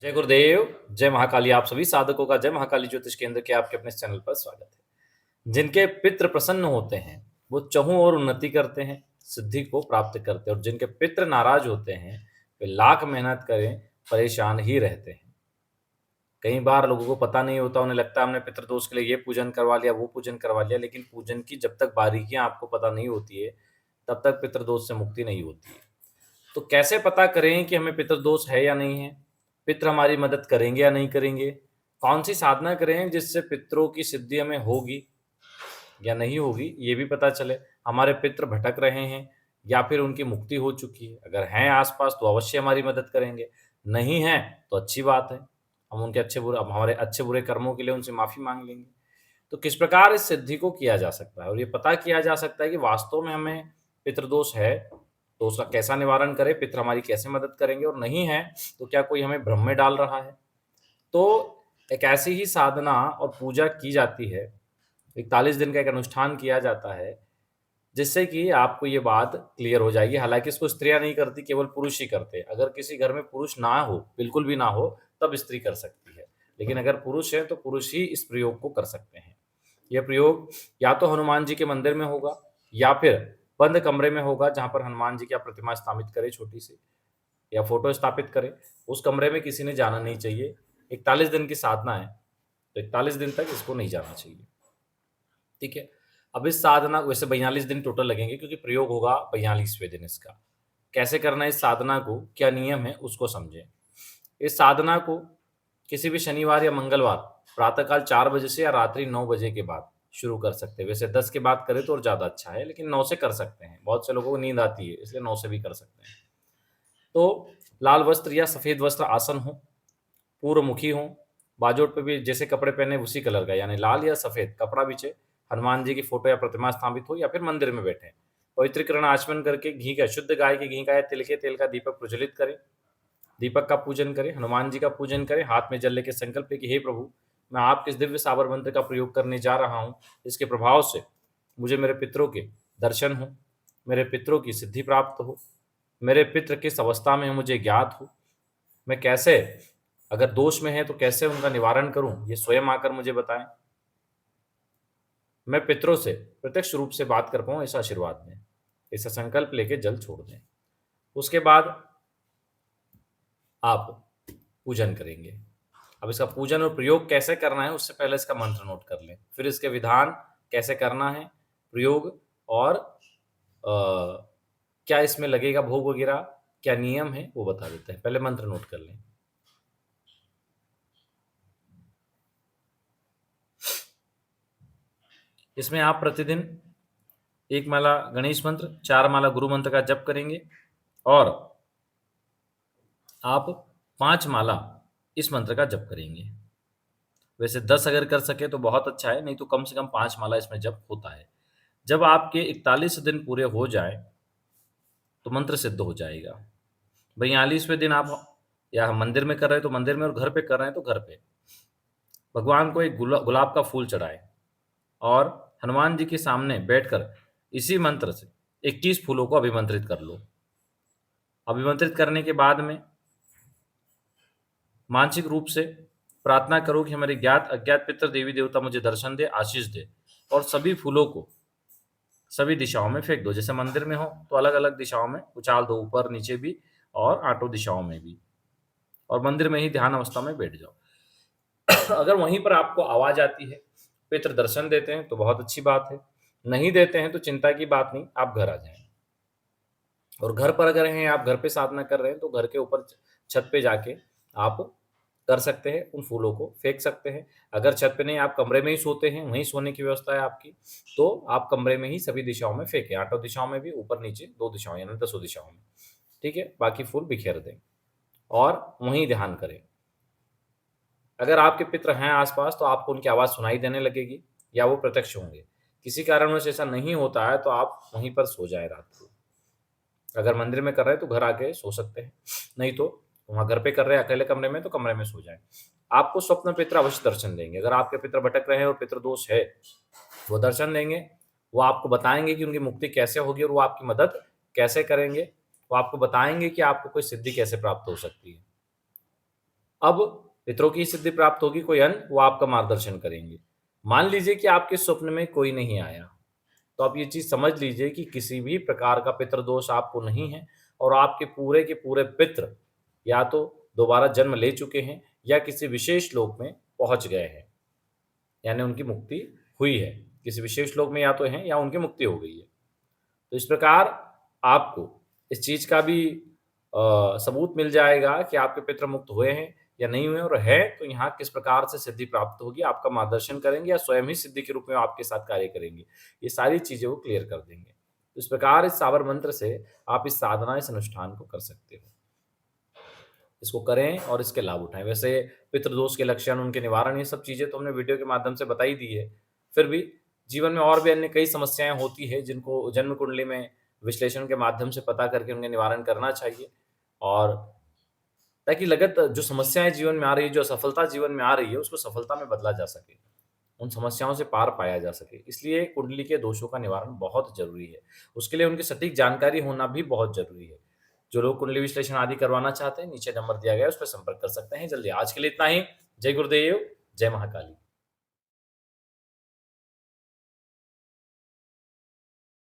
जय गुरुदेव, जय महाकाली। आप सभी साधकों का जय महाकाली ज्योतिष केंद्र के आपके अपने चैनल पर स्वागत है। जिनके पितृ प्रसन्न होते हैं, वो चहुँ ओर उन्नति करते हैं, सिद्धि को प्राप्त करते हैं और जिनके पितृ नाराज होते हैं, वे लाख मेहनत करें, परेशान ही रहते हैं। कई बार लोगों को पता नहीं होता, उन्हें लगता है हमने पितृदोष के लिए ये पूजन करवा लिया, वो पूजन करवा लिया, लेकिन पूजन की जब तक बारीकियाँ आपको पता नहीं होती है, तब तक पितृदोष से मुक्ति नहीं होती है। तो कैसे पता करें कि हमें पितृदोष है या नहीं है? पितृ हमारी मदद करेंगे या नहीं करेंगे? कौन-सी साधना करें जिससे पितरों की सिद्धि हमें होगी या नहीं होगी, ये भी पता चले? हमारे पितृ भटक रहे हैं या फिर उनकी मुक्ति हो चुकी है? अगर हैं आस-पास तो अवश्य हमारी मदद करेंगे, नहीं हैं तो अच्छी बात है। हम उनके हमारे अच्छे-बुरे कर्मों के लिए उनसे माफ़ी माँग लेंगे। तो किस प्रकार इस सिद्धि को किया जा सकता है और ये पता किया जा सकता है कि वास्तव में हमें पितृदोष है, तो उसका कैसा निवारण करें, पितृ हमारी कैसे मदद करेंगे और नहीं है, तो क्या कोई हमें भ्रम में डाल रहा है? तो एक ऐसी ही साधना और पूजा की जाती है, 41 दिन का एक अनुष्ठान किया जाता है, जिससे कि आपको ये बात क्लियर हो जाएगी। हालाँकि इसको स्त्रियाँ नहीं करती, केवल पुरुष ही करते हैं। अगर किसी घर में पुरुष ना हो, बिल्कुल भी ना हो, तब स्त्री कर सकती है। लेकिन अगर पुरुष है, तो पुरुष ही इस प्रयोग को कर सकते हैं। यह प्रयोग या तो हनुमान जी के मंदिर में होगा या फिर बंद कमरे में होगा, जहाँ पर हनुमान जी की आप प्रतिमा स्थापित करें छोटी-सी या फ़ोटो स्थापित करें। उस कमरे में किसी ने जाना नहीं चाहिए। 41 दिन की साधना है, तो 41 दिन तक इसको नहीं जाना चाहिए। ठीक है? अब इस साधना वैसे 42 दिन टोटल लगेंगे क्योंकि प्रयोग होगा 42वें दिन इसका। कैसे करना है इस साधना को, क्या नियम है, उसको समझें। इस साधना को किसी भी शनिवार या मंगलवार प्रातःकाल 4 बजे से या रात्रि 9 बजे के बाद शुरू कर सकते हैं। वैसे 10 के बाद करें तो और ज़्यादा अच्छा है, लेकिन 9 से कर सकते हैं। बहुत से लोगों को नींद आती है, इसलिए 9 से भी कर सकते हैं। तो लाल वस्त्र या सफ़ेद वस्त्र आसन हो, पूर्वमुखी हों, बाजोट पे भी जैसे कपड़े पहने उसी कलर का यानी लाल या सफ़ेद कपड़ा बिछे, हनुमान जी की फ़ोटो या प्रतिमा स्थापित हो या फिर मंदिर में बैठें। पवित्रीकरण आचमन करके घी का शुद्ध गाय के घी का या तिल के तेल का दीपक प्रज्वलित करें। दीपक का पूजन करें, हनुमान जी का पूजन करें, हाथ में जल लेके संकल्प लें कि हे प्रभु, मैं आपके इस दिव्य साबर मंत्र का प्रयोग करने जा रहा हूँ। इसके प्रभाव से मुझे मेरे पितरों के दर्शन हो, मेरे पितरों की सिद्धि प्राप्त हो, मेरे पितृ किस अवस्था में हैं मुझे ज्ञात हो, मैं कैसे अगर दोष में है तो कैसे उनका निवारण करूँ, ये स्वयं आकर मुझे बताएँ। मैं पितरों से प्रत्यक्ष रूप से बात कर पाऊँ ऐसा आशीर्वाद दें। ऐसा संकल्प लेके जल छोड़ दें। उसके बाद आप पूजन करेंगे। अब इसका पूजन और प्रयोग कैसे करना है उससे पहले इसका मंत्र नोट कर लें। फिर इसके विधान कैसे करना है, प्रयोग और क्या इसमें लगेगा भोग वगैरह, क्या नियम है वो बता देते हैं। पहले मंत्र नोट कर लें। इसमें आप प्रतिदिन 1 माला गणेश मंत्र, 4 माला गुरु मंत्र का जप करेंगे और आप 5 माला इस मंत्र का जप करेंगे। वैसे 10 अगर कर सके तो बहुत अच्छा है, नहीं तो कम से कम 5 माला इसमें जप होता है। जब आपके 41 दिन पूरे हो जाएँ, तो मंत्र सिद्ध हो जाएगा। 42वें दिन आप या मंदिर में कर रहे हैं तो मंदिर में और घर पे कर रहे हैं तो घर पे। भगवान को एक गुलाब का फूल चढ़ाएँ और हनुमान जी के सामने बैठकर इसी मंत्र से 21 फूलों को अभिमंत्रित कर लो। अभिमंत्रित करने के बाद में मानसिक रूप से प्रार्थना करो कि हमारे ज्ञात अज्ञात पितृ देवी देवता मुझे दर्शन दे, आशीष दे और सभी फूलों को सभी दिशाओं में फेंक दो। जैसे मंदिर में हो तो अलग-अलग दिशाओं में उछाल दो, ऊपर नीचे भी और आठों दिशाओं में भी, और मंदिर में ही ध्यान अवस्था में बैठ जाओ। अगर वहीं पर आपको आवाज़ आती है, पितृ दर्शन देते हैं तो बहुत अच्छी बात है, नहीं देते हैं तो चिंता की बात नहीं, आप घर आ जाएँ। और घर पर अगर हैं, आप घर पे साधना कर रहे हैं तो घर के ऊपर छत पे जाके आप कर सकते हैं, उन फूलों को फेंक सकते हैं। अगर छत पे नहीं, आप कमरे में ही सोते हैं, वहीं सोने की व्यवस्था है आपकी, तो आप कमरे में ही सभी दिशाओं में फेंकें, आठों दिशाओं में भी, ऊपर-नीचे 2 दिशाओं यानी 10 दिशाओं में। ठीक है? बाकी फूल बिखेर दें और वहीं ध्यान करें। अगर आपके पितृ हैं आस-पास तो आपको उनकी आवाज़ सुनाई देने लगेगी या वो प्रत्यक्ष होंगे। किसी कारणवश ऐसा नहीं होता है तो आप वहीं पर सो जाएँ रात को। अगर मंदिर में कर रहे हैं तो घर आके सो सकते हैं, नहीं तो वहाँ घर पे कर रहे हैं अकेले कमरे में तो कमरे में सो जाएँ। आपको स्वप्न पितृ अवश्य दर्शन देंगे। अगर आपके पितृ भटक रहे हैं और पितृ दोष है, वो दर्शन देंगे, वो आपको बताएँगे कि उनकी मुक्ति कैसे होगी और वो आपकी मदद कैसे करेंगे। वो आपको बताएँगे कि आपको कोई सिद्धि कैसे प्राप्त हो सकती है। अब पितरों की सिद्धि प्राप्त होगी, कोई अन्य वो आपका मार्गदर्शन करेंगे। मान लीजिए कि आपके स्वप्न में कोई नहीं आया, तो आप ये चीज़ समझ लीजिए कि किसी भी प्रकार का पितृदोष आपको नहीं है और आपके पूरे के पूरे पितृ या तो दोबारा जन्म ले चुके हैं या किसी विशेष लोक में पहुँच गए हैं, यानी उनकी मुक्ति हुई है। किसी विशेष लोक में या तो हैं या उनकी मुक्ति हो गई है। तो इस प्रकार आपको इस चीज़ का भी सबूत मिल जाएगा कि आपके पितृ मुक्त हुए हैं या नहीं हुए, और है तो यहाँ किस प्रकार से सिद्धि प्राप्त होगी, आपका मार्गदर्शन करेंगे या स्वयं ही सिद्धि के रूप में आपके साथ कार्य करेंगे। ये सारी चीज़ें वो क्लियर कर देंगे। तो इस प्रकार इस साबर मंत्र से आप इस साधना, इस अनुष्ठान को कर सकते हो। इसको करें और इसके लाभ उठाएँ। वैसे पितृदोष के लक्षण, उनके निवारण, ये सब चीज़ें तो हमने वीडियो के माध्यम से बता ही दी है। फिर भी जीवन में और भी अन्य कई समस्याएँ होती हैं जिनको जन्म कुंडली में विश्लेषण के माध्यम से पता करके उनका निवारण करना चाहिए, और ताकि जो समस्याएँ जीवन में आ रही है, जो असफलता जीवन में आ रही है, उसको सफलता में बदला जा सके। उन समस्याओं से पार पाया जा सके। इसलिए कुंडली के दोषों का निवारण बहुत ज़रूरी है। उसके लिए उनकी सटीक जानकारी होना भी बहुत ज़रूरी है। जो लोग कुंडली विश्लेषण आदि करवाना चाहते हैं, नीचे नंबर दिया गया है, उस पे संपर्क कर सकते हैं जल्दी। आज के लिए इतना ही। जय गुरुदेव, जय महाकाली।